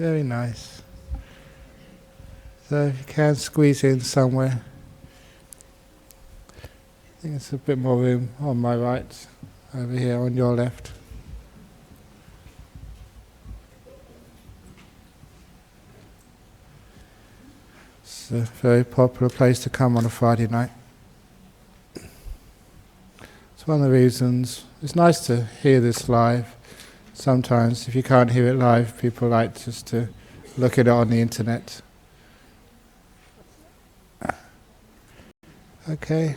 Very nice. So if you can squeeze in somewhere. I think it's a bit more room on my right, over here on your left. It's a very popular place to come on a Friday night. It's one of the reasons. It's nice to hear this live. Sometimes, if you can't hear it live, people like just to look at it on the internet. Okay.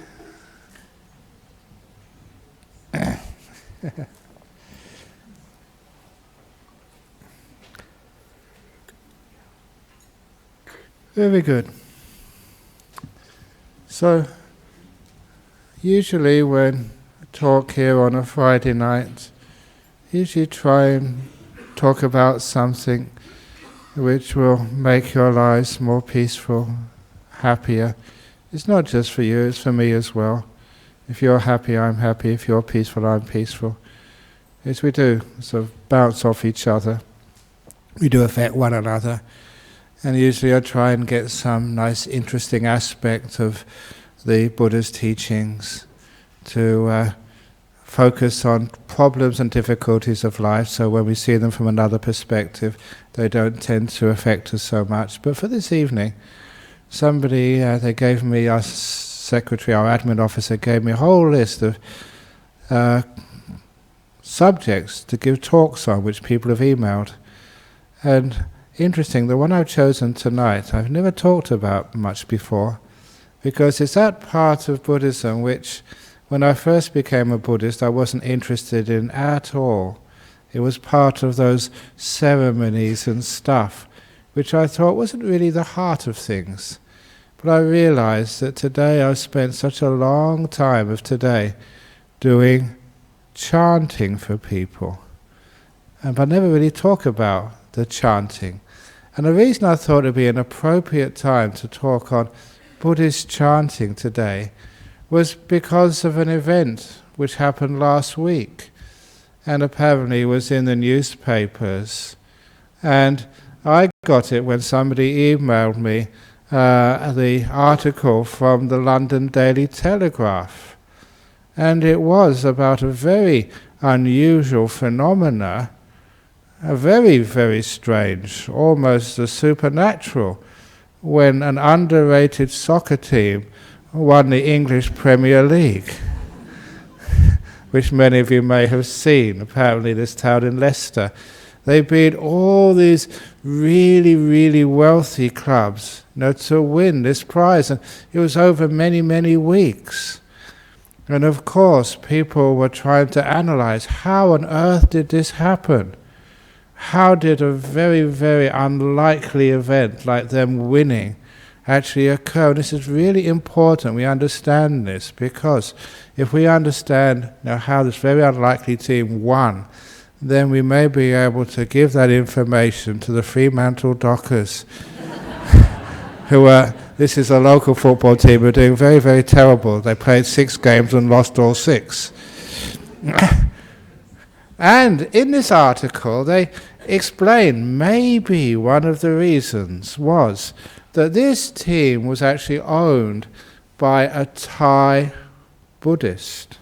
Very good. So, usually when I talk here on a Friday night, usually try and talk about something which will make your lives more peaceful, happier. It's not just for you, it's for me as well. If you're happy, I'm happy. If you're peaceful, I'm peaceful. As we do, sort of bounce off each other. We do affect one another. And usually I try and get some nice, interesting aspect of the Buddha's teachings to focus on problems and difficulties of life, so when we see them from another perspective, they don't tend to affect us so much. But for this evening, somebody, they gave me, our secretary, our admin officer, gave me a whole list of subjects to give talks on, which people have emailed. And interesting, the one I've chosen tonight, I've never talked about much before, because it's that part of Buddhism which, when I first became a Buddhist, I wasn't interested in at all. It was part of those ceremonies and stuff, which I thought wasn't really the heart of things. But I realized that today I've spent such a long time of today doing chanting for people. But I never really talk about the chanting. And the reason I thought it would be an appropriate time to talk on Buddhist chanting today was because of an event which happened last week and apparently was in the newspapers. And I got it when somebody emailed me the article from the London Daily Telegraph. And it was about a very unusual phenomena, a very, very strange, almost a supernatural, when an underrated soccer team won the English Premier League, which many of you may have seen. Apparently this town in Leicester, they beat all these really, really wealthy clubs, to win this prize, and it was over many, many weeks. And of course, people were trying to analyze, how on earth did this happen? How did a very, very unlikely event like them winning actually occur? And this is really important we understand this, because if we understand how this very unlikely team won, then we may be able to give that information to the Fremantle Dockers, who are, this is a local football team, who are doing very, very terrible. They played 6 games and lost all 6. And in this article, they explain maybe one of the reasons was that this team was actually owned by a Thai Buddhist.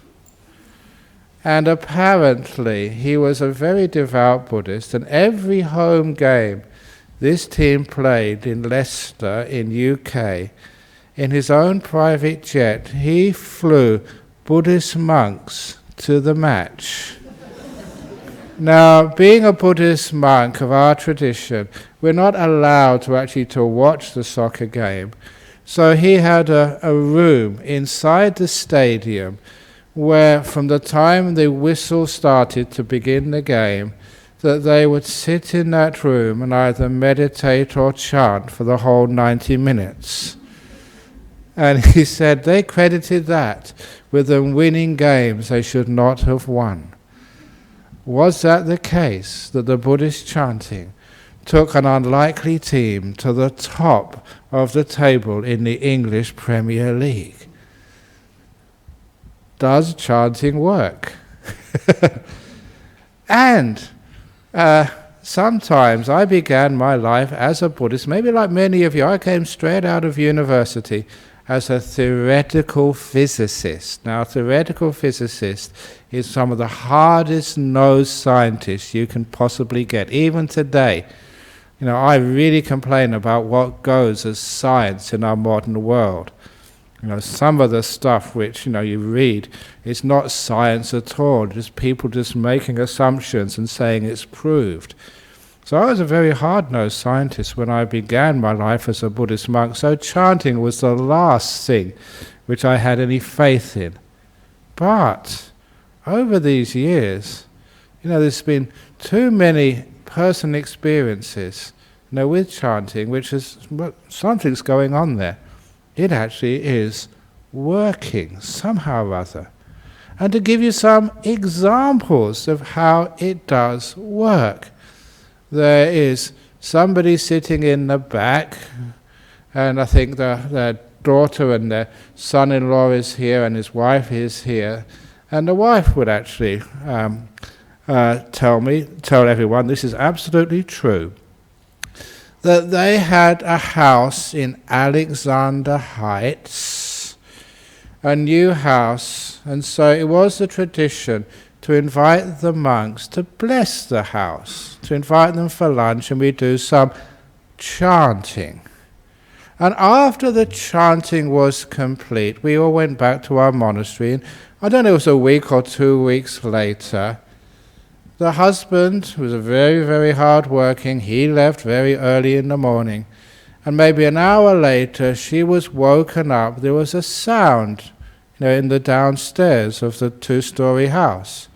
And apparently he was a very devout Buddhist, and every home game this team played in Leicester in UK, in his own private jet, he flew Buddhist monks to the match. Now, being a Buddhist monk of our tradition, we're not allowed to actually to watch the soccer game. So he had a room inside the stadium where, from the time the whistle started to begin the game, that they would sit in that room and either meditate or chant for the whole 90 minutes. And he said they credited that with them winning games they should not have won. Was that the case, that the Buddhist chanting took an unlikely team to the top of the table in the English Premier League? Does chanting work? And sometimes I began my life as a Buddhist, maybe like many of you. I came straight out of university as a theoretical physicist. Now, a theoretical physicist is some of the hardest nosed scientists you can possibly get. Even today, I really complain about what goes as science in our modern world. Some of the stuff which, you read is not science at all, just people just making assumptions and saying it's proved. So I was a very hard-nosed scientist when I began my life as a Buddhist monk, so chanting was the last thing which I had any faith in. But over these years, there's been too many personal experiences, with chanting, which is, something's going on there. It actually is working somehow or other. And to give you some examples of how it does work, there is somebody sitting in the back, and I think their daughter and their son-in-law is here, and his wife is here, and the wife would actually tell everyone, this is absolutely true, that they had a house in Alexander Heights, a new house, and so it was the tradition to invite the monks to bless the house, to invite them for lunch, and we do some chanting. And after the chanting was complete, we all went back to our monastery, and I don't know, it was a week or 2 weeks later, the husband, who was very, very hard-working, he left very early in the morning. And maybe an hour later, she was woken up. There was a sound, in the downstairs of the 2-story house.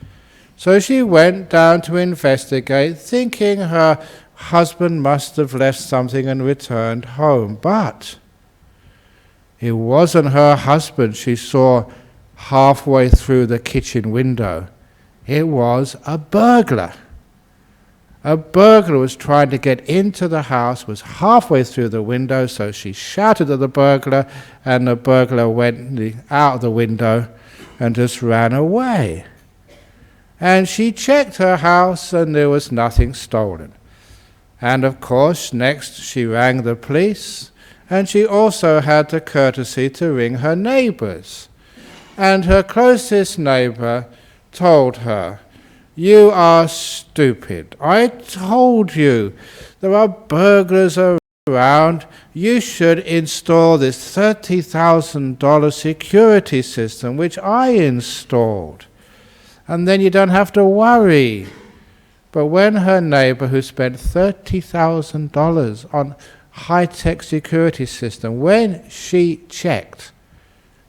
So she went down to investigate, thinking her husband must have left something and returned home. But it wasn't her husband she saw halfway through the kitchen window. It was a burglar. A burglar was trying to get into the house, was halfway through the window, so she shouted at the burglar, and the burglar went out the window and just ran away. And she checked her house, and there was nothing stolen. And of course, next she rang the police, and she also had the courtesy to ring her neighbors. And her closest neighbor told her, "You are stupid. I told you there are burglars around. You should install this $30,000 security system which I installed. And then you don't have to worry." But when her neighbor, who spent $30,000 on high-tech security system, when she checked,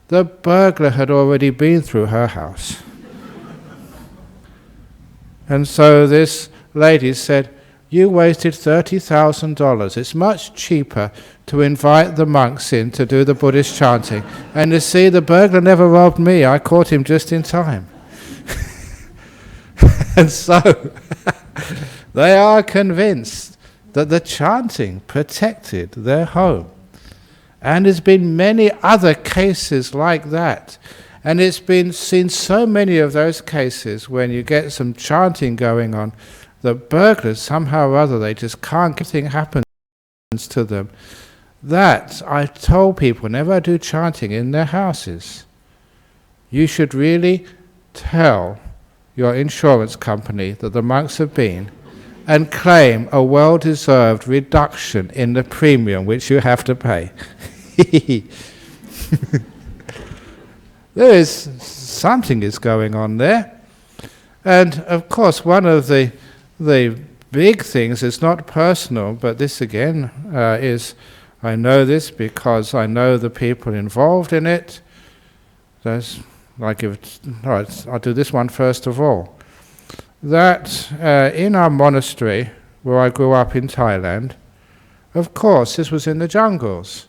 the burglar had already been through her house. And so this lady said, "You wasted $30,000. It's much cheaper to invite the monks in to do the Buddhist chanting. And you see, the burglar never robbed me. I caught him just in time." And so they are convinced that the chanting protected their home. And there's been many other cases like that. And it's been seen so many of those cases when you get some chanting going on, the burglars, somehow or other, they just can't, anything happens to them. That, I told people, whenever I do chanting in their houses, you should really tell your insurance company that the monks have been and claim a well-deserved reduction in the premium which you have to pay. There is something is going on there. And of course, one of the big things is not personal, but this again is, I know this because I know the people involved in it. I'll do this one first of all. That in our monastery, where I grew up in Thailand, of course, this was in the jungles.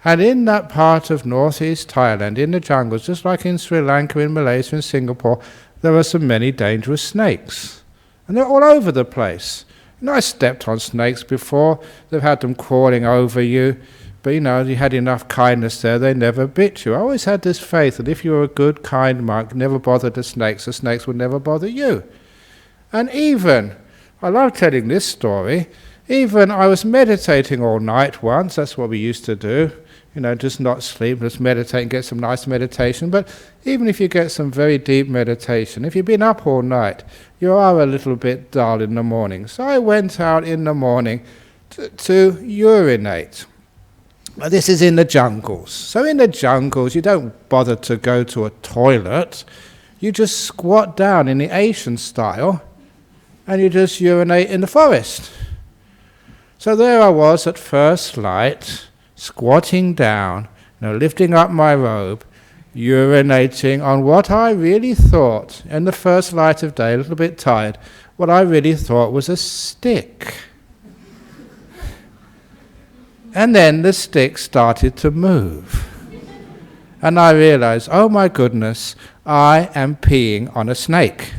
And in that part of northeast Thailand, in the jungles, just like in Sri Lanka, in Malaysia, in Singapore, there are so many dangerous snakes. And they're all over the place. I stepped on snakes before. They've had them crawling over you. But you had enough kindness there, they never bit you. I always had this faith that if you were a good, kind monk, never bothered the snakes would never bother you. And even I love telling this story. Even I was meditating all night once. That's what we used to do. Just not sleep, just meditate and get some nice meditation. But even if you get some very deep meditation, if you've been up all night, you are a little bit dull in the morning. So I went out in the morning to urinate. This is in the jungles. So in the jungles, you don't bother to go to a toilet. You just squat down in the Asian style, and you just urinate in the forest. So there I was at first light, squatting down, lifting up my robe, urinating on what I really thought, in the first light of day, a little bit tired, what I really thought was a stick. And then the stick started to move. And I realized, oh my goodness, I am peeing on a snake.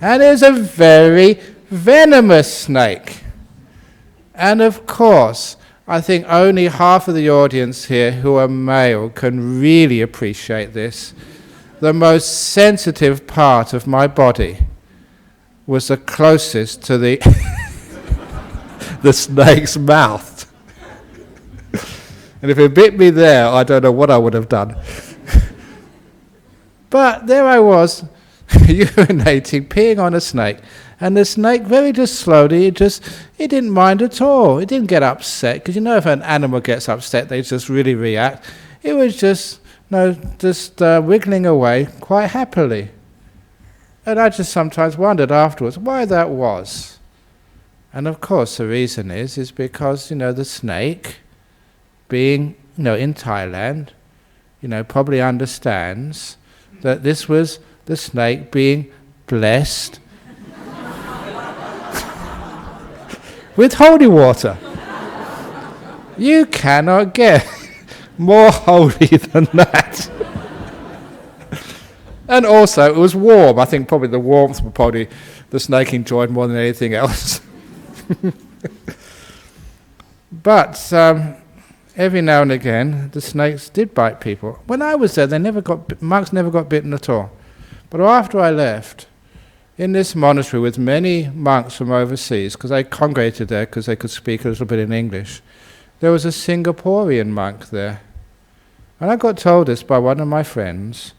And it's a very venomous snake. And of course, I think only half of the audience here who are male can really appreciate this. The most sensitive part of my body was the closest to the the snake's mouth. And if it bit me there, I don't know what I would have done. But there I was, urinating, peeing on a snake. And the snake very just slowly, it didn't mind at all. It didn't get upset, because if an animal gets upset, they just really react. It was just wiggling away quite happily. And I just sometimes wondered afterwards why that was. And of course the reason is because, the snake, being, in Thailand, probably understands that this was the snake being blessed with holy water. You cannot get more holy than that. And also it was warm. I think probably the warmth would probably the snake enjoyed more than anything else. But every now and again the snakes did bite people. When I was there, monks never got bitten at all. But after I left, in this monastery with many monks from overseas, because I congregated there because they could speak a little bit in English, there was a Singaporean monk there. And I got told this by one of my friends,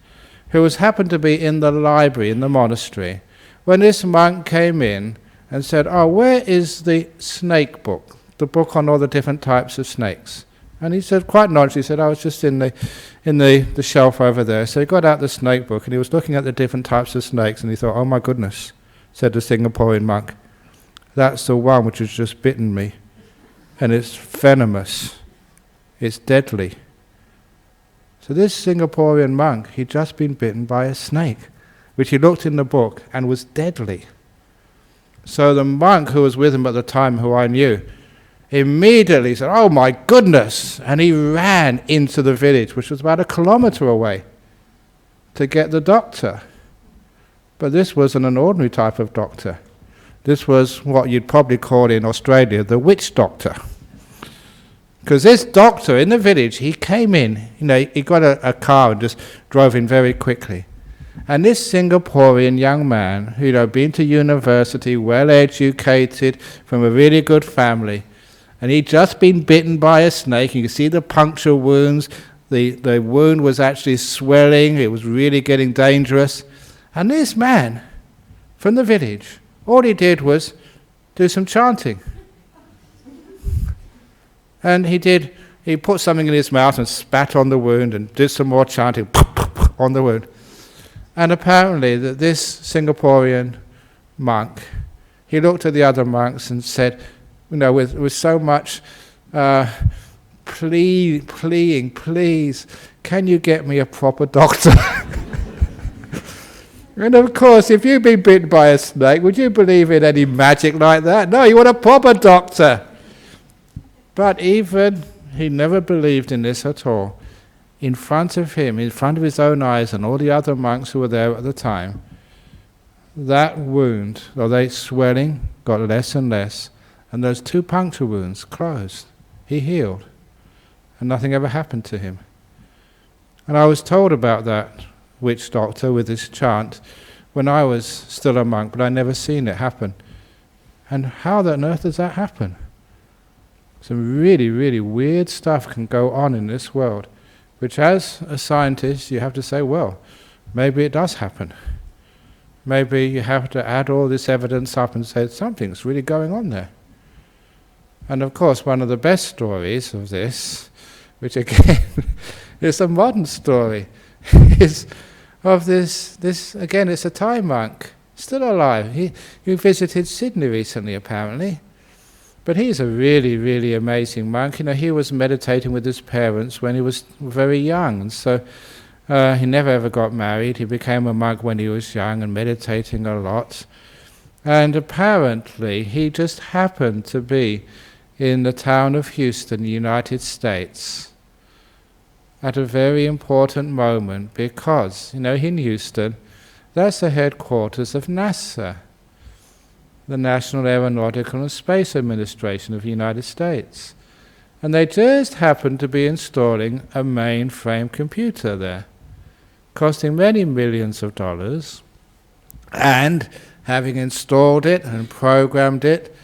who happened to be in the library in the monastery, when this monk came in and said, "Oh, where is the snake book? The book on all the different types of snakes?" And he said, quite nonchalantly, he said, "I was just in the shelf over there." So he got out the snake book and he was looking at the different types of snakes, and he thought, "Oh my goodness," said the Singaporean monk, "that's the one which has just bitten me. And it's venomous. It's deadly." So this Singaporean monk, he'd just been bitten by a snake, which he looked in the book and was deadly. So the monk who was with him at the time, who I knew, immediately said, "Oh my goodness," and he ran into the village, which was about 1 kilometer away, to get the doctor. But this wasn't an ordinary type of doctor. This was what you'd probably call in Australia the witch doctor. Because this doctor in the village, he came in, he got a car and just drove in very quickly. And this Singaporean young man, who'd been to university, well educated, from a really good family, and he'd just been bitten by a snake. You can see the puncture wounds. The wound was actually swelling. It was really getting dangerous. And this man from the village, all he did was do some chanting. And he put something in his mouth and spat on the wound and did some more chanting on the wound. And apparently this Singaporean monk, he looked at the other monks and said, with so much pleading, "Please, can you get me a proper doctor?" And of course, if you've been bitten by a snake, would you believe in any magic like that? No, you want a proper doctor. But even he never believed in this at all. In front of him, in front of his own eyes and all the other monks who were there at the time, that wound, or that swelling, got less and less, and those 2 puncture wounds closed. He healed, and nothing ever happened to him. And I was told about that witch doctor with this chant when I was still a monk, but I'd never seen it happen. And how on earth does that happen? Some really, really weird stuff can go on in this world, which as a scientist you have to say, well, maybe it does happen. Maybe you have to add all this evidence up and say something's really going on there. And of course, one of the best stories of this, which again is a modern story, is of this again, it's a Thai monk, still alive. He visited Sydney recently, apparently. But he's a really, really amazing monk. He was meditating with his parents when he was very young, and so he never ever got married. He became a monk when he was young and meditating a lot. And apparently he just happened to be in the town of Houston, United States, at a very important moment because, in Houston, that's the headquarters of NASA, the National Aeronautical and Space Administration of the United States. And they just happened to be installing a mainframe computer there, costing many millions of dollars, and having installed it and programmed it,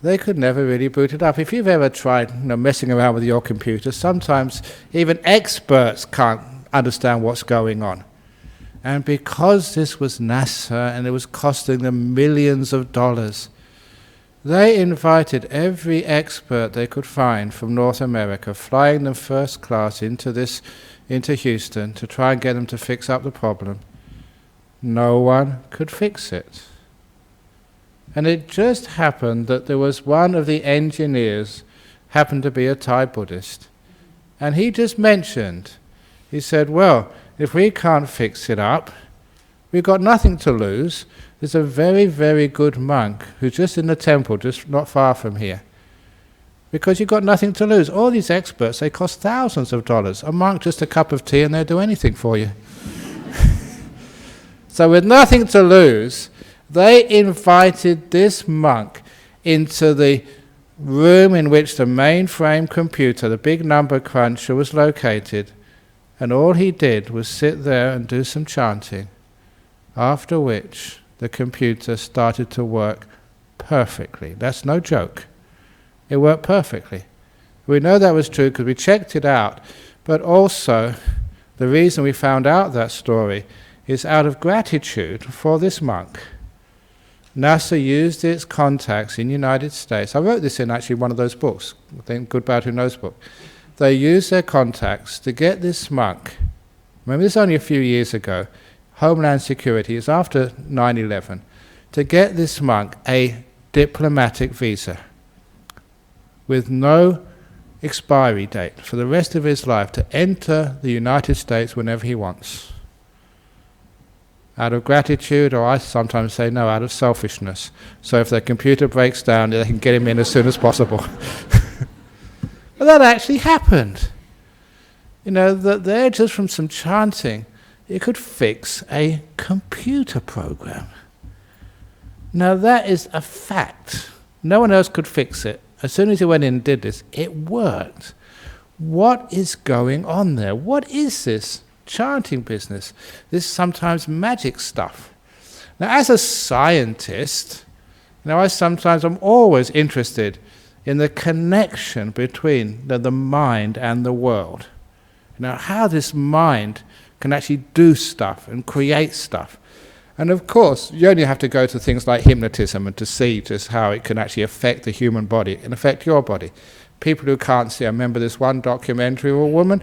they could never really boot it up. If you've ever tried messing around with your computer, sometimes even experts can't understand what's going on. And because this was NASA and it was costing them millions of dollars, they invited every expert they could find from North America, flying them first class into Houston to try and get them to fix up the problem. No one could fix it. And it just happened that there was one of the engineers happened to be a Thai Buddhist. And he just mentioned, he said, well, if we can't fix it up, we've got nothing to lose. There's a very, very good monk who's just in the temple, just not far from here. Because you've got nothing to lose. All these experts, they cost thousands of dollars. A monk, just a cup of tea, and they'll do anything for you. So with nothing to lose, they invited this monk into the room in which the mainframe computer, the big number cruncher, was located. And all he did was sit there and do some chanting, after which the computer started to work perfectly. That's no joke. It worked perfectly. We know that was true because we checked it out, but also the reason we found out that story is out of gratitude for this monk. NASA used its contacts in the United States. I wrote this in actually one of those books, I think Good, Bad, Who Knows book. They used their contacts to get this monk, remember this is only a few years ago, Homeland Security, is after 9/11, to get this monk a diplomatic visa with no expiry date for the rest of his life to enter the United States whenever he wants. Out of gratitude, or I sometimes say no, out of selfishness. So if their computer breaks down, they can get him in as soon as possible. But that actually happened. That there, just from some chanting, it could fix a computer program. Now that is a fact. No one else could fix it. As soon as he went in and did this, it worked. What is going on there? What is this chanting business? This sometimes magic stuff. Now as a scientist, I'm always interested in the connection between the mind and the world. How this mind can actually do stuff and create stuff. And of course, you only have to go to things like hypnotism and to see just how it can actually affect the human body and affect your body. People who can't see, I remember this one documentary of a woman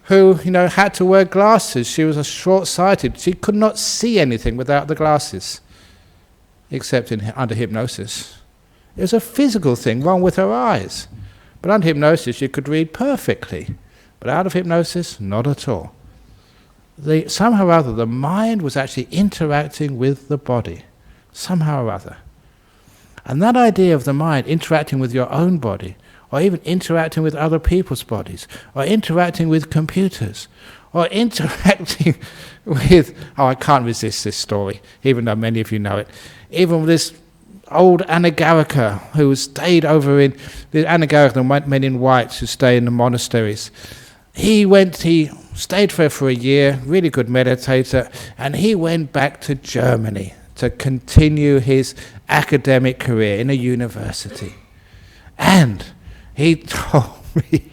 who, had to wear glasses. She was short-sighted. She could not see anything without the glasses, except under hypnosis. It was a physical thing wrong with her eyes. But under hypnosis, she could read perfectly. But out of hypnosis, not at all. Somehow or other, the mind was actually interacting with the body. Somehow or other. And that idea of the mind interacting with your own body, or even interacting with other people's bodies, or interacting with computers, or interacting with, I can't resist this story, even though many of you know it, even with this old Anagarika who stayed over the Anagarika, the men in white who stay in the monasteries. He stayed there for a year, really good meditator, and he went back to Germany to continue his academic career in a university. And he told me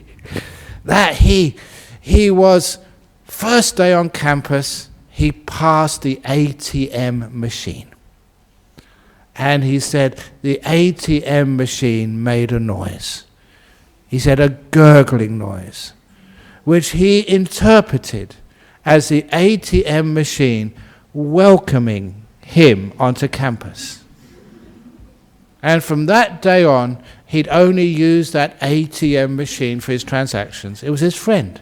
that he was, first day on campus, he passed the ATM machine. And he said the ATM machine made a noise. He said a gurgling noise, which he interpreted as the ATM machine welcoming him onto campus. And from that day on, he'd only use that ATM machine for his transactions. It was his friend.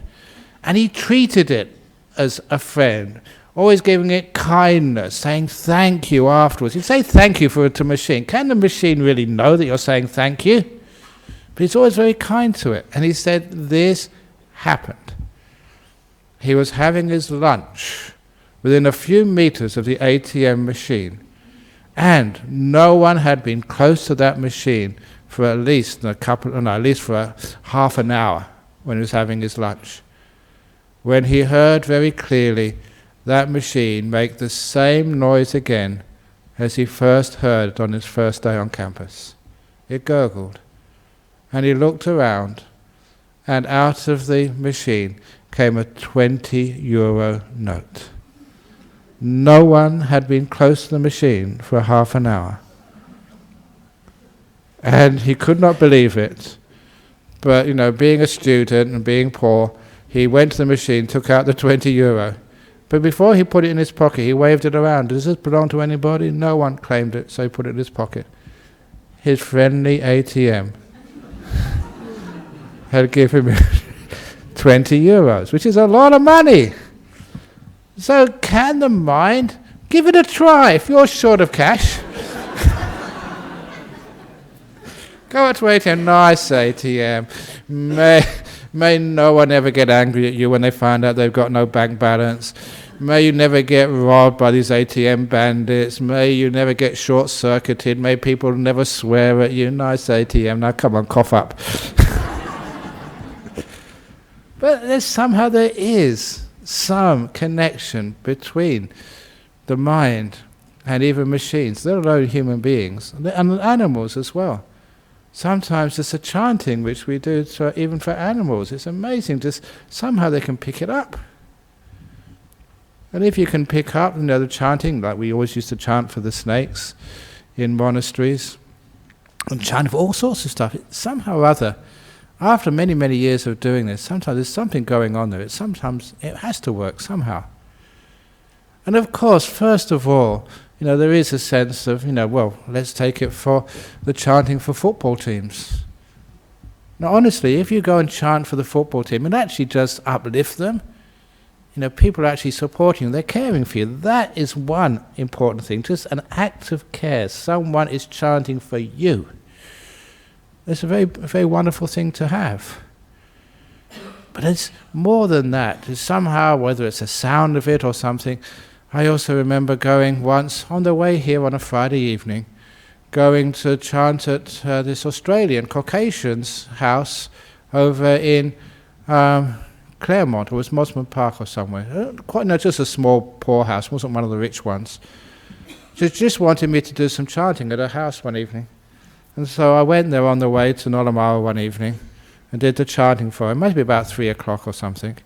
And he treated it as a friend, always giving it kindness, saying thank you afterwards. You say thank you to a machine. Can the machine really know that you're saying thank you? But he's always very kind to it. And he said this happened. He was having his lunch within a few meters of the ATM machine, and no one had been close to that machine for at least half an hour when he was having his lunch, when he heard very clearly that machine make the same noise again as he first heard it on his first day on campus. It gurgled. And he looked around, and out of the machine came a 20 € note. No one had been close to the machine for half an hour. And he could not believe it. But, being a student and being poor, he went to the machine, took out the 20 €. But before he put it in his pocket, he waved it around. Does this belong to anybody? No one claimed it, so he put it in his pocket. His friendly ATM had given him 20 €, which is a lot of money. So can the mind give it a try? If you're short of cash, go out to ATM, nice ATM. May no one ever get angry at you when they find out they've got no bank balance. May you never get robbed by these ATM bandits. May you never get short-circuited. May people never swear at you. Nice ATM. Now come on, cough up. But somehow there is some connection between the mind and even machines, let alone human beings, and animals as well. Sometimes it's a chanting which we do even for animals. It's amazing, just somehow they can pick it up. And if you can pick up, the chanting, like we always used to chant for the snakes in monasteries, and chant for all sorts of stuff, somehow or other, after many, many years of doing this, sometimes there's something going on there. Sometimes it has to work somehow. And of course, first of all, there is a sense of, let's take it for the chanting for football teams. Now, honestly, if you go and chant for the football team, it actually just uplifts them. People are actually supporting you, they're caring for you. That is one important thing, just an act of care. Someone is chanting for you. It's a very, very wonderful thing to have. But it's more than that. It's somehow, whether it's a sound of it or something. I also remember going once on the way here on a Friday evening, going to chant at this Australian Caucasian's house over in Claremont, or it was Mosman Park or somewhere. Just a small poor house, wasn't one of the rich ones. Just wanted me to do some chanting at her house one evening. And so I went there on the way to Nollamara one evening and did the chanting for her. It must be about 3 o'clock or something.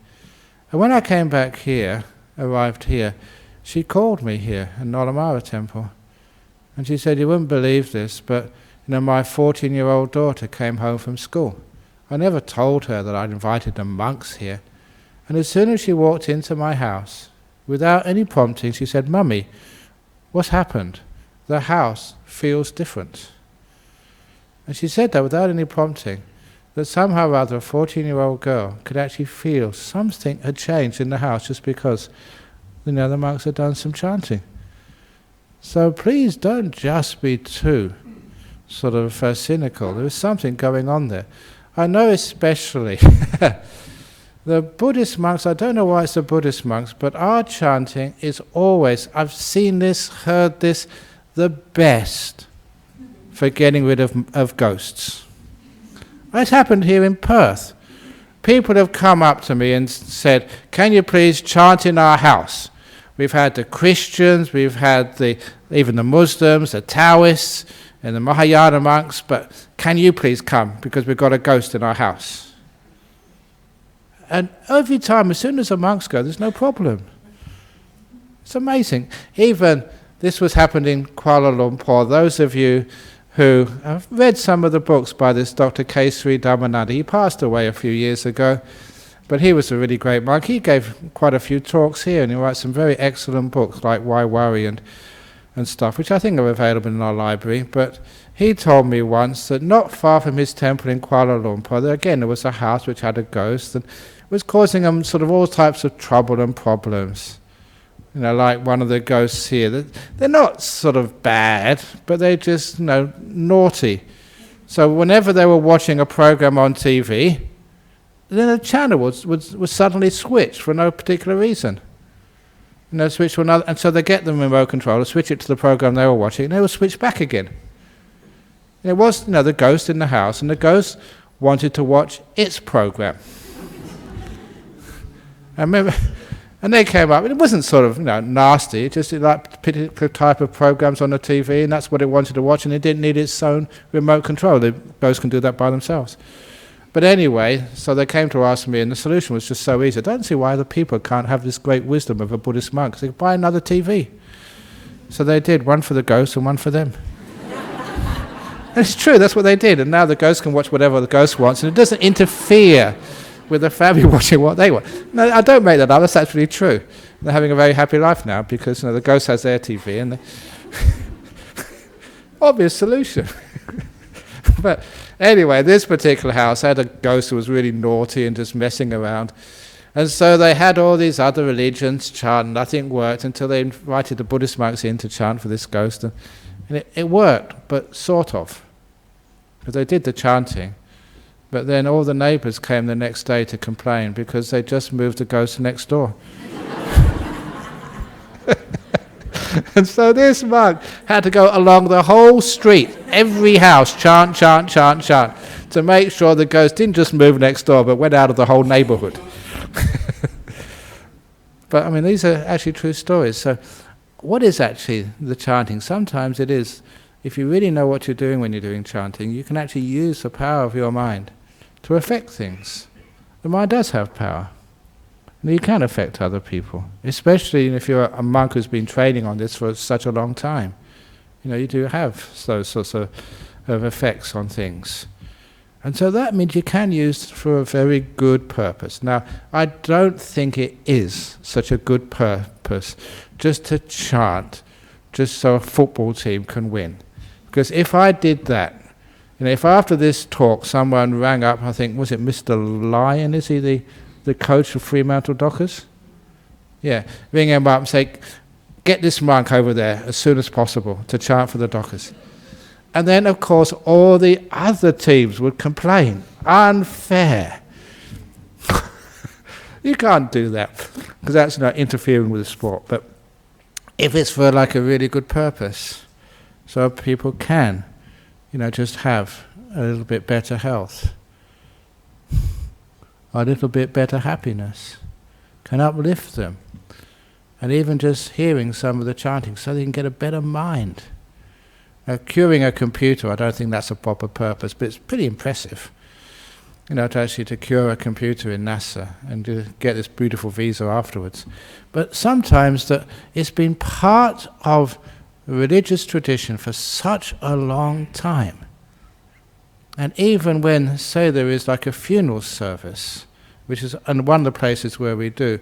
And when I came back here, arrived here, she called me here at Nollamara Temple. And she said, you wouldn't believe this, but my 14-year-old daughter came home from school. I never told her that I'd invited the monks here. And as soon as she walked into my house, without any prompting, she said, Mummy, what's happened? The house feels different. And she said that without any prompting, that somehow or other a 14-year-old girl could actually feel something had changed in the house just because the monks had done some chanting. So please don't just be too sort of cynical. There is something going on there. I know especially the Buddhist monks, I don't know why it's the Buddhist monks, but our chanting is always, I've seen this, heard this, the best for getting rid of ghosts. It happened here in Perth. people have come up to me and said, can you please chant in our house? We've had the Christians, we've had even the Muslims, the Taoists, and the Mahayana monks, but can you please come, because we've got a ghost in our house? And every time, as soon as the monks go, there's no problem. It's amazing. Even this was happening in Kuala Lumpur. Those of you who have read some of the books by this Dr. Kesari Dhammananda, he passed away a few years ago, but he was a really great monk. He gave quite a few talks here, and he writes some very excellent books like Why Worry and stuff, which I think are available in our library. But he told me once that not far from his temple in Kuala Lumpur, there was a house which had a ghost, and was causing them sort of all types of trouble and problems. Like one of the ghosts here. They're not sort of bad, but they're just, naughty. So whenever they were watching a program on TV, then the channel would suddenly switch for no particular reason. Switch to another, and so they get the remote controller, switch it to the program they were watching, and they will switch back again. And it was, the ghost in the house, and the ghost wanted to watch its program. I remember, and they came up, and it wasn't sort of nasty, it just like particular type of programs on the TV, and that's what it wanted to watch, and it didn't need its own remote control. The ghosts can do that by themselves. But anyway, so they came to ask me, and the solution was just so easy. I don't see why other people can't have this great wisdom of a Buddhist monk. They could buy another TV. So they did, one for the ghost and one for them. It's true, that's what they did. And now the ghost can watch whatever the ghost wants, and it doesn't interfere with the family watching what they want. No, I don't make that up, that's actually true. They're having a very happy life now because the ghost has their TV, and obvious solution. But anyway, this particular house had a ghost who was really naughty and just messing around. And so they had all these other religions chant, nothing worked until they invited the Buddhist monks in to chant for this ghost. And it worked, but sort of. Because they did the chanting. But then all the neighbours came the next day to complain because they just moved the ghost next door. And so this monk had to go along the whole street, every house, chant, chant, chant, chant, to make sure the ghost didn't just move next door, but went out of the whole neighbourhood. But these are actually true stories. So what is actually the chanting? Sometimes it is, if you really know what you're doing when you're doing chanting, you can actually use the power of your mind to affect things. The mind does have power. You can affect other people, especially if you're a monk who's been training on this for such a long time. You do have those sorts of effects on things. And so that means you can use it for a very good purpose. Now, I don't think it is such a good purpose just to chant, just so a football team can win. Because if I did that, if after this talk someone rang up, I think, was it Mr. Lyon, is he the coach of Fremantle Dockers? Yeah, ring him up and say, get this monk over there as soon as possible to chant for the Dockers. And then, of course, all the other teams would complain. Unfair. You can't do that, because that's not interfering with the sport. But if it's for like a really good purpose, so people can, just have a little bit better health, a little bit better happiness, can uplift them. And even just hearing some of the chanting so they can get a better mind. Curing a computer, I don't think that's a proper purpose, but it's pretty impressive. To cure a computer in NASA and to get this beautiful visa afterwards. But sometimes that it's been part of religious tradition for such a long time. And even when, say, there is like a funeral service, which is and one of the places where we do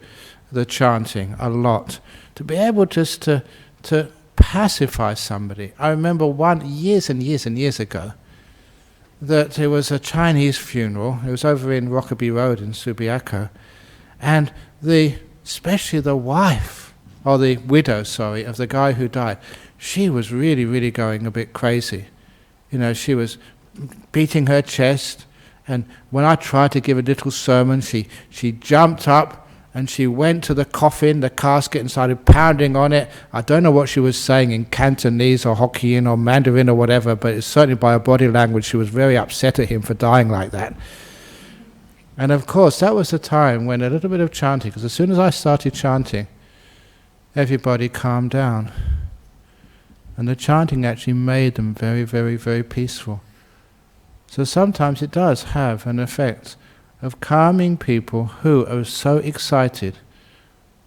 the chanting a lot, to be able just to pacify somebody. I remember years and years and years ago, that there was a Chinese funeral. It was over in Rockaby Road in Subiaco, and especially the wife, or the widow, of the guy who died, she was really, really going a bit crazy. She was beating her chest, and when I tried to give a little sermon, she jumped up and she went to the coffin, the casket, and started pounding on it. I don't know what she was saying in Cantonese or Hokkien or Mandarin or whatever, but it's certainly by her body language she was very upset at him for dying like that. And of course, that was the time when a little bit of chanting, because as soon as I started chanting, everybody calmed down. And the chanting actually made them very, very, very peaceful. So sometimes it does have an effect of calming people who are so excited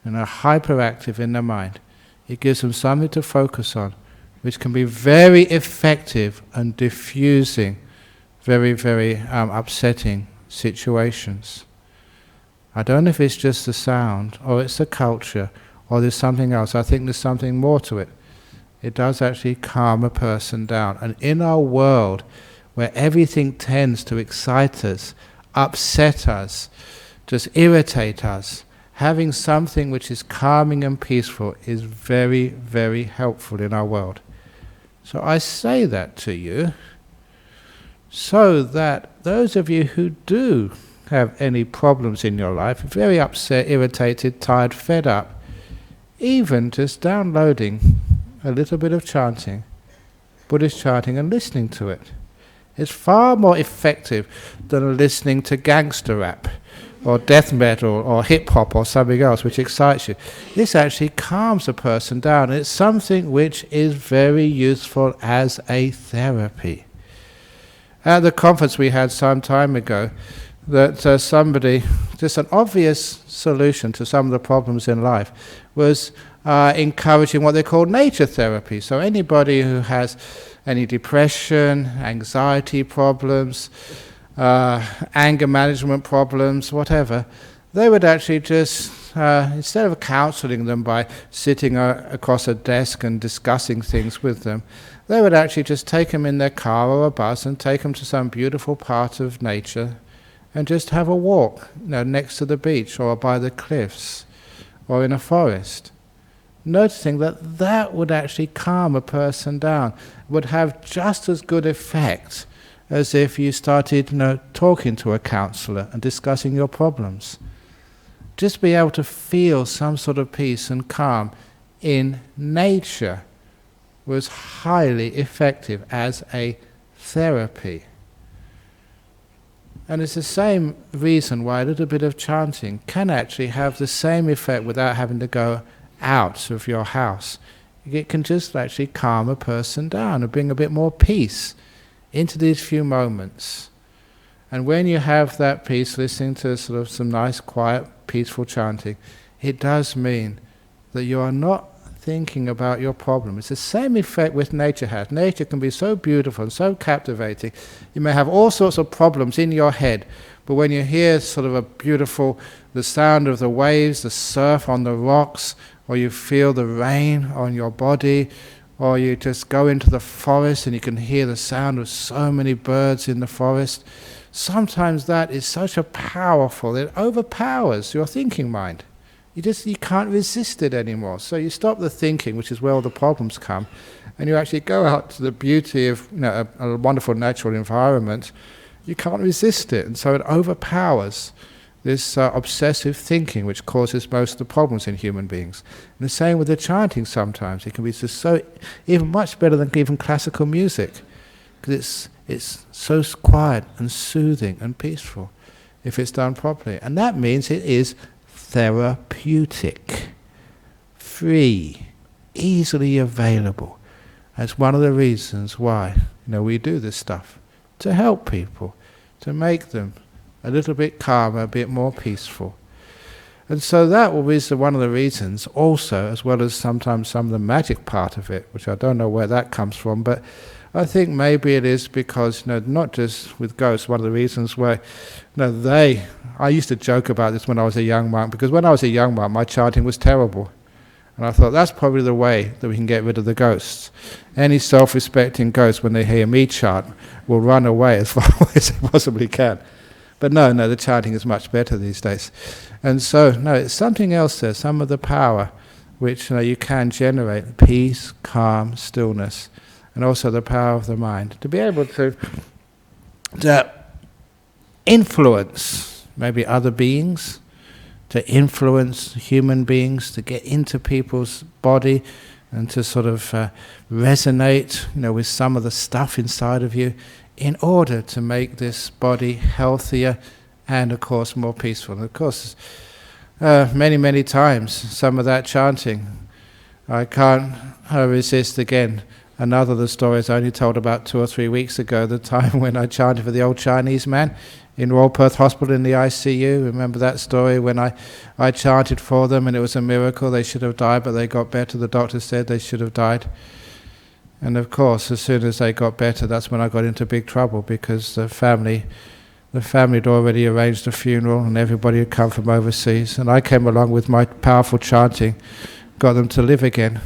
and are hyperactive in their mind. It gives them something to focus on, which can be very effective and diffusing very, very upsetting situations. I don't know if it's just the sound, or it's the culture, or there's something else. I think there's something more to it. It does actually calm a person down. And in our world, where everything tends to excite us, upset us, just irritate us, having something which is calming and peaceful is very, very helpful in our world. So I say that to you, so that those of you who do have any problems in your life, very upset, irritated, tired, fed up, even just downloading a little bit of chanting, Buddhist chanting, and listening to it, is far more effective than listening to gangster rap or death metal or hip hop or something else which excites you. This actually calms a person down, and it's something which is very useful as a therapy. At the conference we had some time ago, that somebody, just an obvious solution to some of the problems in life, was encouraging what they call nature therapy. So anybody who has any depression, anxiety problems, anger management problems, whatever, they would actually just, instead of counseling them by sitting across a desk and discussing things with them, they would actually just take them in their car or a bus and take them to some beautiful part of nature and just have a walk, next to the beach or by the cliffs or in a forest. Noticing that that would actually calm a person down, would have just as good effect as if you started talking to a counsellor and discussing your problems. Just be able to feel some sort of peace and calm in nature was highly effective as a therapy. And it's the same reason why a little bit of chanting can actually have the same effect without having to go out of your house. It can just actually calm a person down and bring a bit more peace into these few moments. And when you have that peace, listening to sort of some nice, quiet, peaceful chanting, it does mean that you are not thinking about your problem. It's the same effect with nature has. Nature can be so beautiful and so captivating. You may have all sorts of problems in your head, but when you hear sort of the sound of the waves, the surf on the rocks, or you feel the rain on your body, or you just go into the forest and you can hear the sound of so many birds in the forest, sometimes that is such a powerful, it overpowers your thinking mind. You can't resist it anymore. So you stop the thinking, which is where all the problems come, and you actually go out to the beauty of a wonderful natural environment. You can't resist it, and so it overpowers this obsessive thinking, which causes most of the problems in human beings. And the same with the chanting sometimes. It can be just so, even much better than even classical music, because it's so quiet and soothing and peaceful if it's done properly. And that means it is therapeutic, free, easily available. That's one of the reasons why we do this stuff, to help people, to make them a little bit calmer, a bit more peaceful. And so that will be one of the reasons also, as well as sometimes some of the magic part of it, which I don't know where that comes from, but I think maybe it is because, not just with ghosts, one of the reasons why, I used to joke about this when I was a young monk, because when I was a young monk, my chanting was terrible. And I thought, that's probably the way that we can get rid of the ghosts. Any self-respecting ghost, when they hear me chant, will run away as far away as they possibly can. But no, the chanting is much better these days. And so, it's something else there, some of the power which you can generate, peace, calm, stillness, and also the power of the mind, to be able to influence maybe other beings, to influence human beings, to get into people's body and to sort of resonate with some of the stuff inside of you in order to make this body healthier and of course more peaceful. And of course, many times, some of that chanting, I can't resist again. Another of the stories I only told about 2 or 3 weeks ago, the time when I chanted for the old Chinese man in Royal Perth Hospital in the ICU. Remember that story when I chanted for them and it was a miracle. They should have died, but they got better. The doctor said they should have died. And of course, as soon as they got better, that's when I got into big trouble, because the family had already arranged a funeral and everybody had come from overseas. And I came along with my powerful chanting, got them to live again.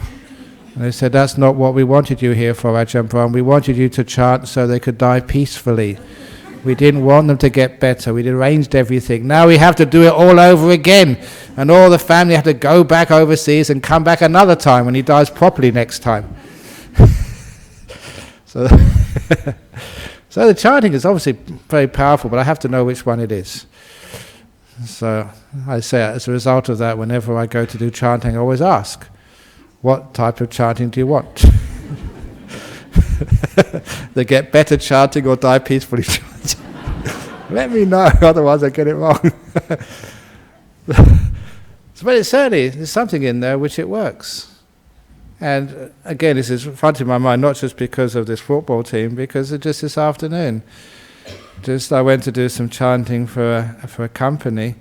And they said, that's not what we wanted you here for, Ajahn Brahm. We wanted you to chant so they could die peacefully. We didn't want them to get better. We'd arranged everything. Now we have to do it all over again. And all the family have to go back overseas and come back another time when he dies properly next time. So the chanting is obviously very powerful, but I have to know which one it is. So I say, as a result of that, whenever I go to do chanting, I always ask, what type of chanting do you want? They get better chanting or die peacefully chanting? Let me know, otherwise I get it wrong. But it certainly, there's something in there which it works. And again, this is front in my mind, not just because of this football team, because of just this afternoon. I went to do some chanting for a company,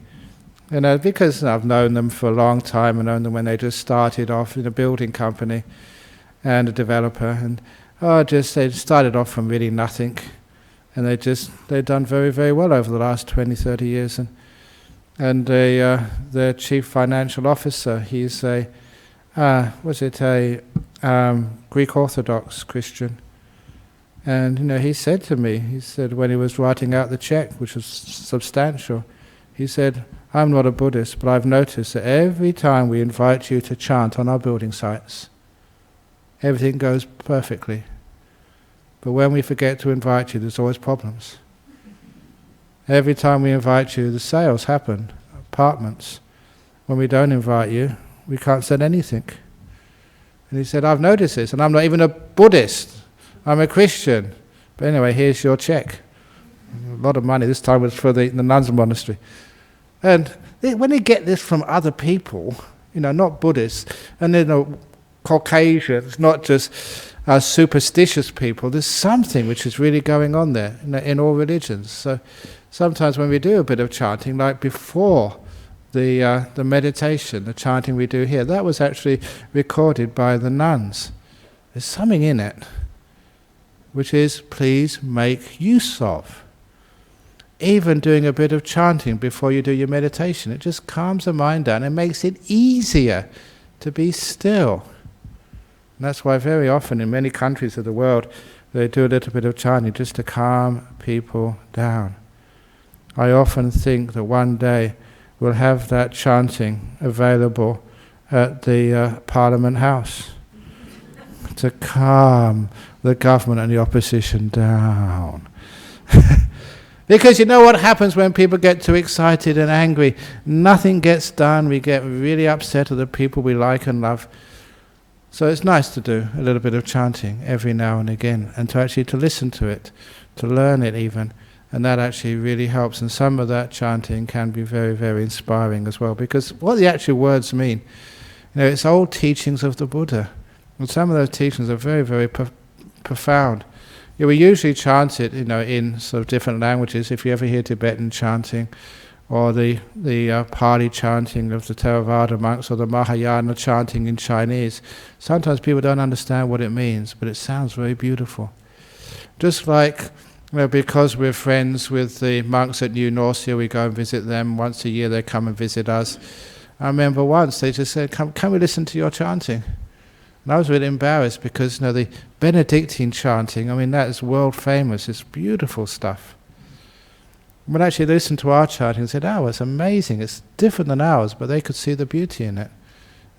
because I've known them for a long time, and known them when they just started off in a building company and a developer, and they started off from really nothing, and they've done very, very well over the last 20, 30 years. And their chief financial officer, he's a Greek Orthodox Christian. And he said to me, when he was writing out the check, which was substantial, he said, I'm not a Buddhist, but I've noticed that every time we invite you to chant on our building sites, everything goes perfectly. But when we forget to invite you, there's always problems. Every time we invite you, the sales happen, apartments. When we don't invite you, we can't sell anything. And he said, I've noticed this, and I'm not even a Buddhist. I'm a Christian. But anyway, here's your check. A lot of money. This time was for the nuns' monastery. And when they get this from other people, not Buddhists, and Caucasians, not just superstitious people, there's something which is really going on there in all religions. So sometimes when we do a bit of chanting, like before the meditation, the chanting we do here, that was actually recorded by the nuns. There's something in it which is, please make use of. Even doing a bit of chanting before you do your meditation, it just calms the mind down and makes it easier to be still. And that's why very often in many countries of the world they do a little bit of chanting just to calm people down. I often think that one day we'll have that chanting available at the Parliament House to calm the government and the opposition down. Because you know what happens when people get too excited and angry? Nothing gets done. We get really upset at the people we like and love. So it's nice to do a little bit of chanting every now and again, and to listen to it, to learn it even. And that actually really helps. And some of that chanting can be very, very inspiring as well. Because what the actual words mean, it's old teachings of the Buddha. And some of those teachings are very, very profound. We usually chant it, in sort of different languages. If you ever hear Tibetan chanting, or the Pali chanting of the Theravada monks, or the Mahayana chanting in Chinese, sometimes people don't understand what it means, but it sounds very beautiful. Just like, because we're friends with the monks at New Norcia, we go and visit them once a year. They come and visit us. I remember once they just said, "Can we listen to your chanting?" And I was really embarrassed because the Benedictine chanting, that is world famous. It's beautiful stuff. When actually they listened to our chanting and said, it's amazing. It's different than ours, but they could see the beauty in it,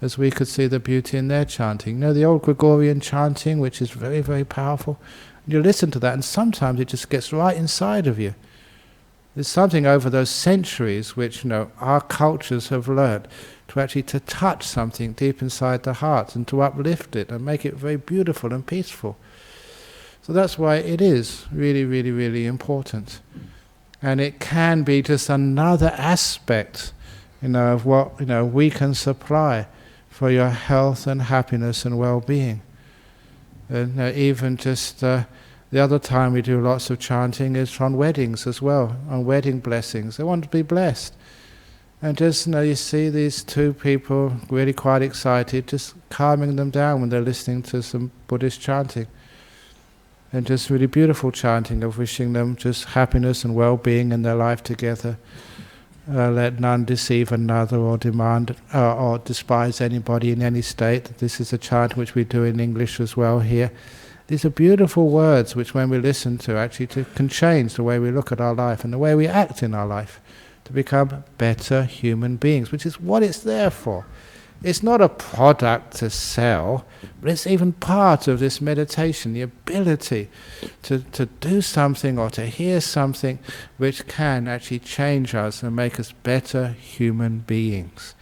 as we could see the beauty in their chanting. The old Gregorian chanting, which is very, very powerful. And you listen to that, and sometimes it just gets right inside of you. There's something over those centuries which our cultures have learnt to touch something deep inside the heart and to uplift it and make it very beautiful and peaceful. So that's why it is really, really, really important. And it can be just another aspect, of what we can supply for your health and happiness and well-being. And even just the other time we do lots of chanting is on weddings as well, on wedding blessings. They want to be blessed. And just, you see these two people really quite excited, just calming them down when they're listening to some Buddhist chanting. And just really beautiful chanting of wishing them just happiness and well-being in their life together. Let none deceive another or demand or despise anybody in any state. This is a chant which we do in English as well here. These are beautiful words which when we listen to actually can change the way we look at our life and the way we act in our life to become better human beings, which is what it's there for. It's not a product to sell, but it's even part of this meditation, the ability to do something or to hear something which can actually change us and make us better human beings.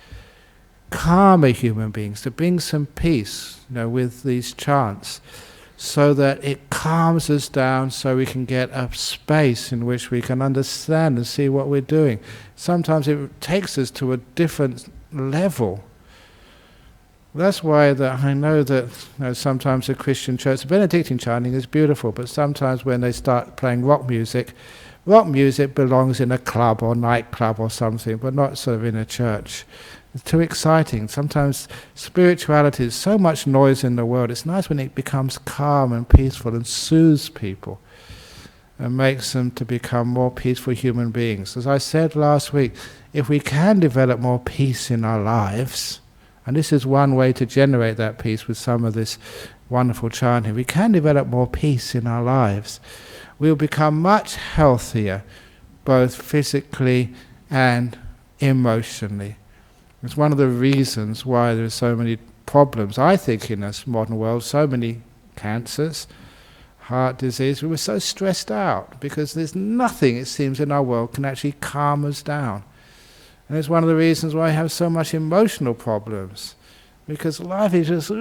Calmer human beings, to bring some peace with these chants, so that it calms us down so we can get a space in which we can understand and see what we're doing. Sometimes it takes us to a different level. That's why I know that sometimes the Christian church, the Benedictine chanting is beautiful, but sometimes when they start playing rock music belongs in a club or nightclub or something, but not sort of in a church. It's too exciting. Sometimes spirituality is so much noise in the world. It's nice when it becomes calm and peaceful and soothes people and makes them to become more peaceful human beings. As I said last week, if we can develop more peace in our lives, and this is one way to generate that peace with some of this wonderful chanting. We can develop more peace in our lives. We'll become much healthier, both physically and emotionally. It's one of the reasons why there are so many problems, I think, in this modern world, so many cancers, heart disease. We were so stressed out because there's nothing, it seems, in our world can actually calm us down. And it's one of the reasons why I have so much emotional problems, because life is just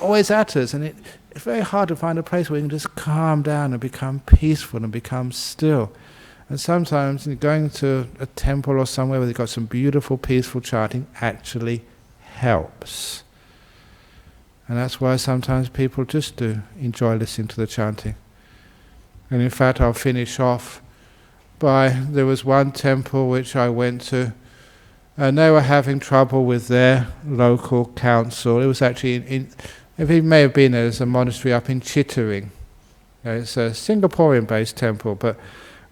always at us, and it's very hard to find a place where you can just calm down and become peaceful and become still. And sometimes going to a temple or somewhere where they've got some beautiful, peaceful chanting actually helps. And that's why sometimes people just do enjoy listening to the chanting. And in fact, I'll finish off there was one temple which I went to, and they were having trouble with their local council. It was actually it may have been there's a monastery up in Chittering. It's a Singaporean-based temple, but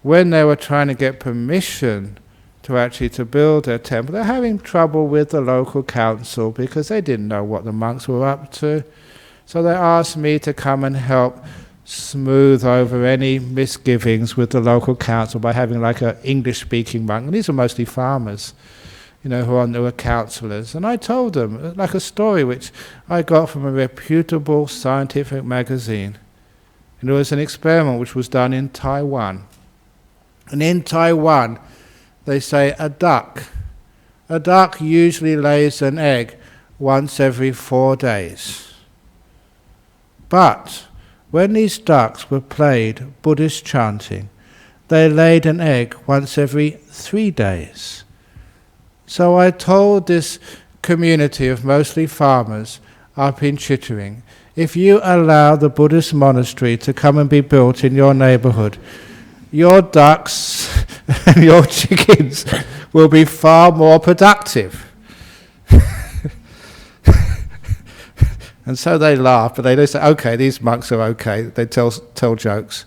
when they were trying to get permission to build their temple, they're having trouble with the local council because they didn't know what the monks were up to. So they asked me to come and help smooth over any misgivings with the local council by having like an English-speaking monk. And these are mostly farmers, who were counsellors. And I told them, like a story which I got from a reputable scientific magazine. And it was an experiment which was done in Taiwan. And in Taiwan, they say a duck usually lays an egg once every 4 days. But when these ducks were played Buddhist chanting, they laid an egg once every 3 days. So I told this community of mostly farmers up in Chittering, if you allow the Buddhist monastery to come and be built in your neighborhood, your ducks and your chickens will be far more productive. And so they laugh, but they say, okay, these monks are okay. They tell jokes.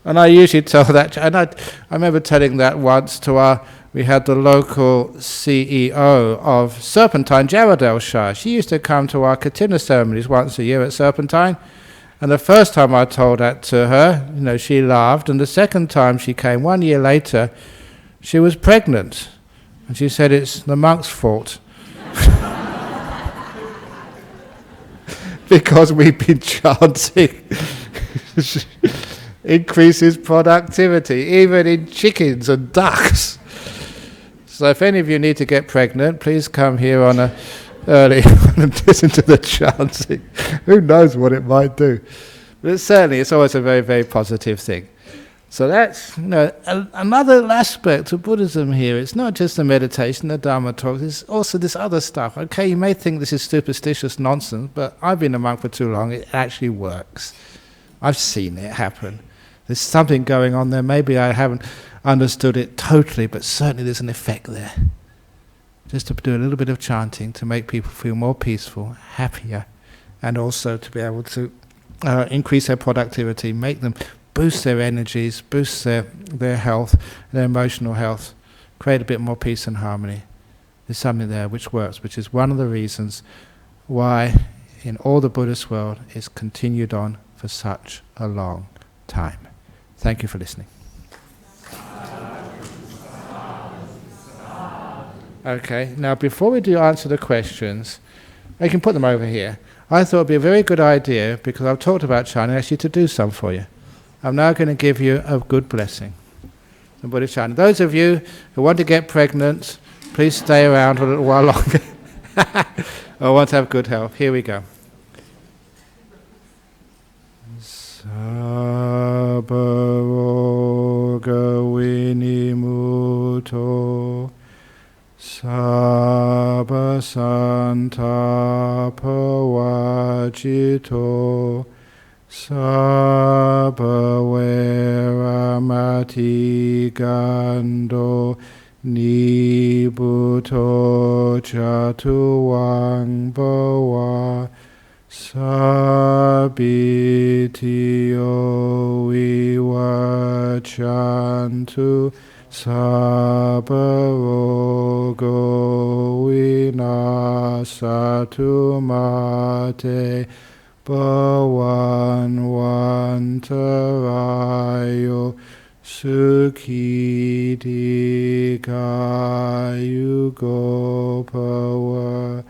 And I usually tell that, and I remember telling that once to we had the local CEO of Serpentine, Jarradale Shire. She used to come to our Katina ceremonies once a year at Serpentine. And the first time I told that to her, she laughed. And the second time she came, 1 year later, she was pregnant. And she said, it's the monk's fault. Because we've been chanting. Increases productivity, even in chickens and ducks. So if any of you need to get pregnant, please come here on a early and listen to the chanting. Who knows what it might do? But certainly it's always a very, very positive thing. So that's another aspect of Buddhism here. It's not just the meditation, the Dharma talks, it's also this other stuff. Okay, you may think this is superstitious nonsense, but I've been a monk for too long, it actually works. I've seen it happen. There's something going on there. Maybe I haven't understood it totally, but certainly there's an effect there. Just to do a little bit of chanting to make people feel more peaceful, happier, and also to be able to increase their productivity, make them boost their energies, boost their health, their emotional health, create a bit more peace and harmony. There's something there which works, which is one of the reasons why in all the Buddhist world it's continued on for such a long time. Thank you for listening. Okay, now before we do answer the questions, I can put them over here. I thought it would be a very good idea, because I've talked about chanting, actually to do some for you. I'm now going to give you a good blessing. The Buddhist chanting. Those of you who want to get pregnant, please stay around for a little while longer. Or want to have good health. Here we go. Sabba roga vinimuto, sabba santapa vajito, sabba veramati gando, nibuto chatuang bhava, sabitio vivachantu, sabba rogo vinasatu mate, bhavan vantarayo sukhi dikayugo bhava,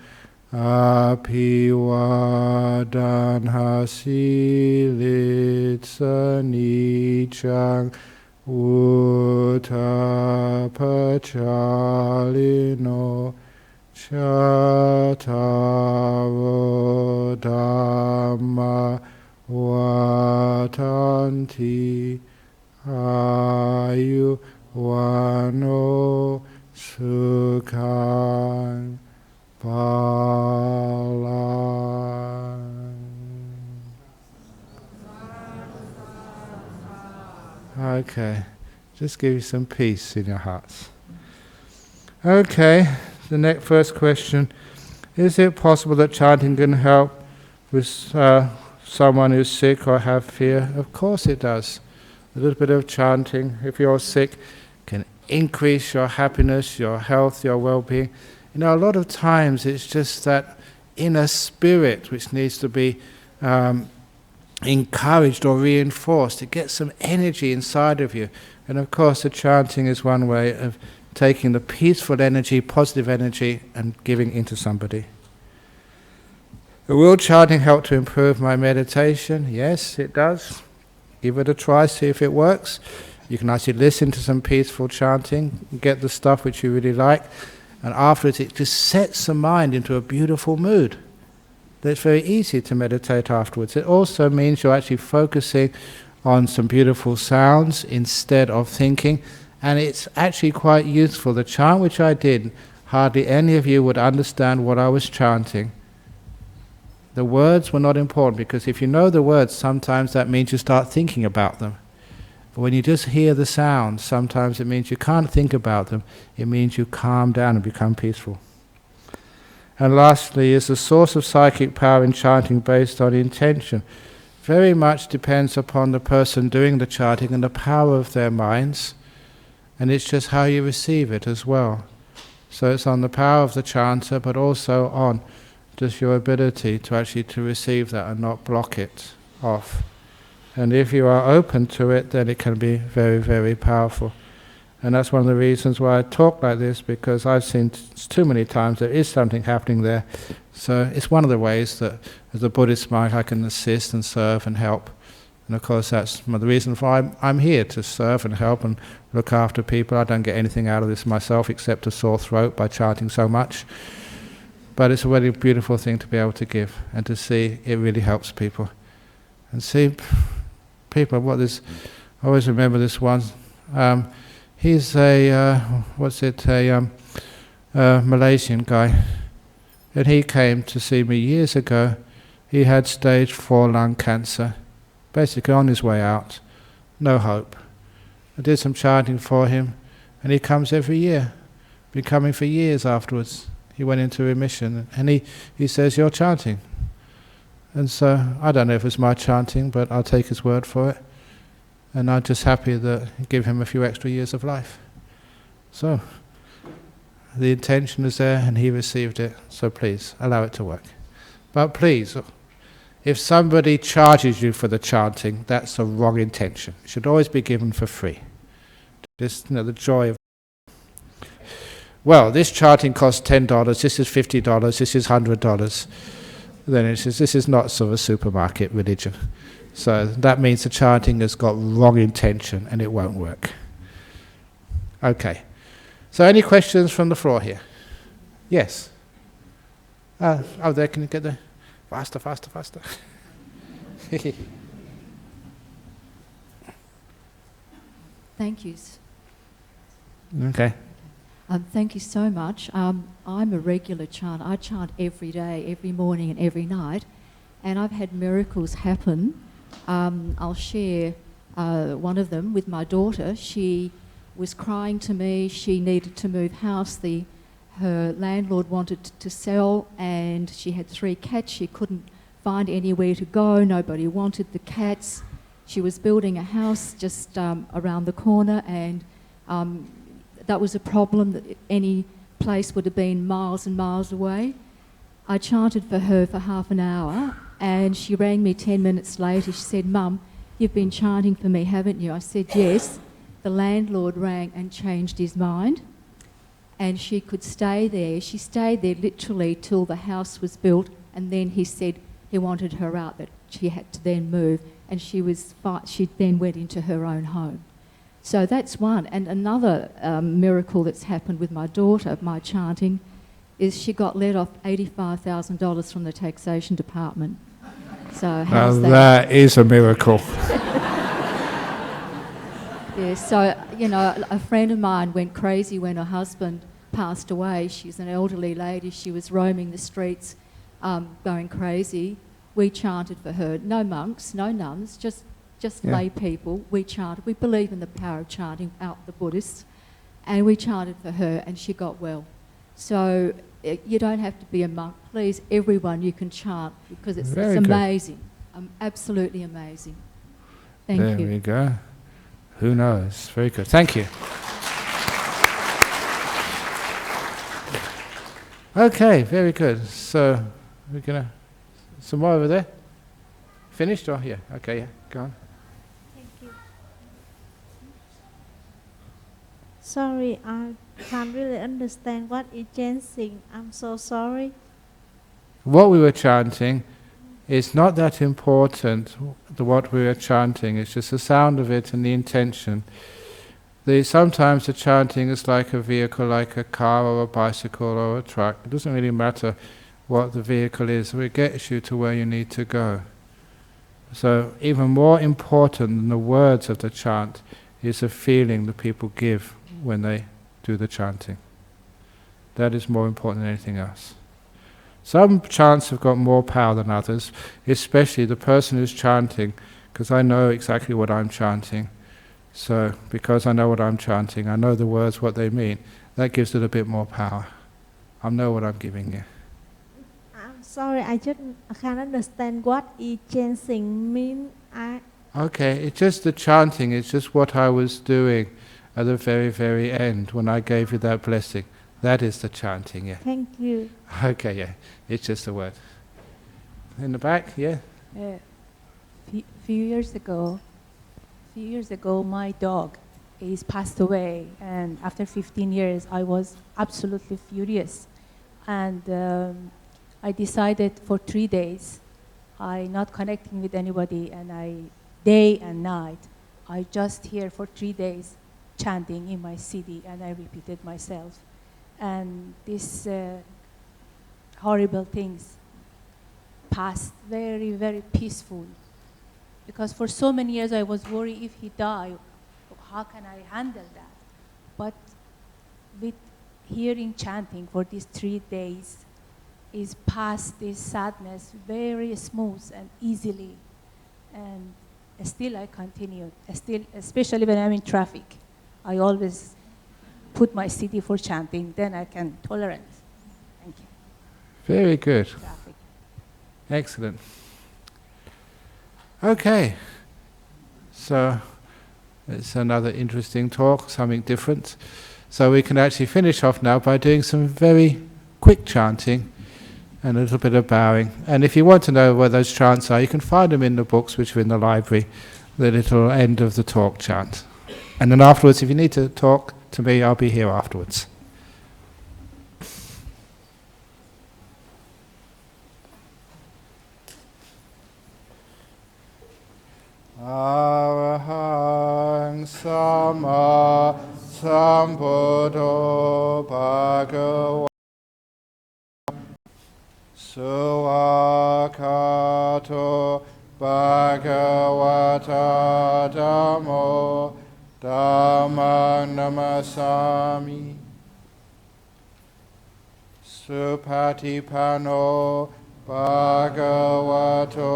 apivadanhasi nichang utapachalino chataro dhamma vatanti ayu vano sukhan bhalan. Okay, just give you some peace in your hearts. Okay, the next first question. Is it possible that chanting can help with someone who's sick or have fear? Of course it does. A little bit of chanting, if you're sick, can increase your happiness, your health, your well-being. You know, a lot of times it's just that inner spirit which needs to be encouraged or reinforced. It gets some energy inside of you. And of course the chanting is one way of taking the peaceful energy, positive energy, and giving into somebody. Will chanting help to improve my meditation? Yes, it does. Give it a try, see if it works. You can actually listen to some peaceful chanting, get the stuff which you really like, and afterwards it just sets the mind into a beautiful mood. It's very easy to meditate afterwards. It also means you're actually focusing on some beautiful sounds instead of thinking, and it's actually quite useful. The chant which I did, hardly any of you would understand what I was chanting. The words were not important, because if you know the words, sometimes that means you start thinking about them. But when you just hear the sounds, sometimes it means you can't think about them. It means you calm down and become peaceful. And lastly, is the source of psychic power in chanting based on intention? Very much depends upon the person doing the chanting and the power of their minds, and it's just how you receive it as well. So it's on the power of the chanter, but also on just your ability to actually to receive that and not block it off. And if you are open to it, then it can be very, very powerful. And that's one of the reasons why I talk like this, because I've seen too many times there is something happening there. So it's one of the ways that as a Buddhist monk I can assist and serve and help. And of course that's the reason why I'm here, to serve and help and look after people. I don't get anything out of this myself except a sore throat by chanting so much. But it's a really beautiful thing to be able to give and to see it really helps people. And see people, what there's I always remember this one. He's a Malaysian guy, and he came to see me years ago. He had stage 4 lung cancer, basically on his way out, no hope. I did some chanting for him, and he comes every year. Been coming for years afterwards. He went into remission, and he says, "You're chanting." And so, I don't know if it's my chanting, but I'll take his word for it. And I'm just happy that I give him a few extra years of life. So, the intention is there, and he received it, so please, allow it to work. But please, if somebody charges you for the chanting, that's the wrong intention. It should always be given for free. Just, the joy of... Well, this chanting costs $10, this is $50, this is $100. Then it says, this is not sort of a supermarket religion. So that means the chanting has got wrong intention and it won't work. Okay. So any questions from the floor here? Yes? There, can you get there? Faster. Thank you. Okay. Thank you so much. I'm a regular chanter. I chant every day, every morning and every night, and I've had miracles happen. I'll share one of them with my daughter. She was crying to me. She needed to move house. Her landlord wanted to sell, and she had 3 cats. She couldn't find anywhere to go. Nobody wanted the cats. She was building a house just around the corner, and that was a problem, that any place would have been miles and miles away. I chanted for her for half an hour, and she rang me 10 minutes later. She said, "Mum, you've been chanting for me, haven't you?" I said, "Yes." The landlord rang and changed his mind, and she could stay there. She stayed there literally till the house was built, and then he said he wanted her out, that she had to then move, and she then went into her own home. So that's one. And another miracle that's happened with my daughter, my chanting, is she got let off $85,000 from the taxation department. So how's that? That is a miracle. Yeah, so, a friend of mine went crazy when her husband passed away. She's an elderly lady. She was roaming the streets, going crazy. We chanted for her. No monks, no nuns, just lay people. We chanted. We believe in the power of chanting, out the Buddhists. And we chanted for her, and she got well. So you don't have to be a monk. Please, everyone, you can chant, because it's amazing. Absolutely amazing. Thank you. There we go. Who knows? Very good. Thank you. Okay, very good. So we're going to... Some more over there? Finished? Or yeah. Okay, yeah. Go on. Thank you. Sorry, I can't really understand what is chanting. I'm so sorry. What we were chanting is not that important, what we were chanting. It's just the sound of it and the intention. Sometimes the chanting is like a vehicle, like a car or a bicycle or a truck. It doesn't really matter what the vehicle is. It gets you to where you need to go. So even more important than the words of the chant is the feeling that people give when they do the chanting. That is more important than anything else. Some chants have got more power than others, especially the person who's chanting, because I know exactly what I'm chanting. So because I know what I'm chanting, I know the words, what they mean, that gives it a bit more power. I know what I'm giving you. I'm sorry, I can't understand what is chanting mean. Okay, it's just the chanting, it's just what I was doing at the very, very end when I gave you that blessing. That is the chanting, yeah. Thank you. Okay, yeah, it's just a word. In the back, yeah? Few years ago, my dog is passed away, and after 15 years, I was absolutely furious. And I decided for 3 days, I not connecting with anybody, and day and night, I just here for 3 days, chanting in my city, and I repeated myself. And these horrible things passed very, very peaceful. because for so many years I was worried if he died, how can I handle that? But with hearing chanting for these 3 days, is past this sadness very smooth and easily, and still I continue. Still, especially when I'm in traffic, I always put my CD for chanting. Then I can tolerate. Thank you. Very good. Traffic. Excellent. Okay. So it's another interesting talk, something different. So we can actually finish off now by doing some very quick chanting and a little bit of bowing. And if you want to know where those chants are, you can find them in the books which are in the library, the little end of the talk chant. And then afterwards, if you need to talk to me, I'll be here afterwards. Arahang Sama Sambuddho Bhagava Suwakato Bhagavata Dhammo Dhammang Namasami Supatipano Bhagavato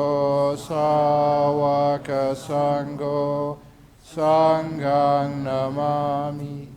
Sawaka Sangho Sanghang Namami.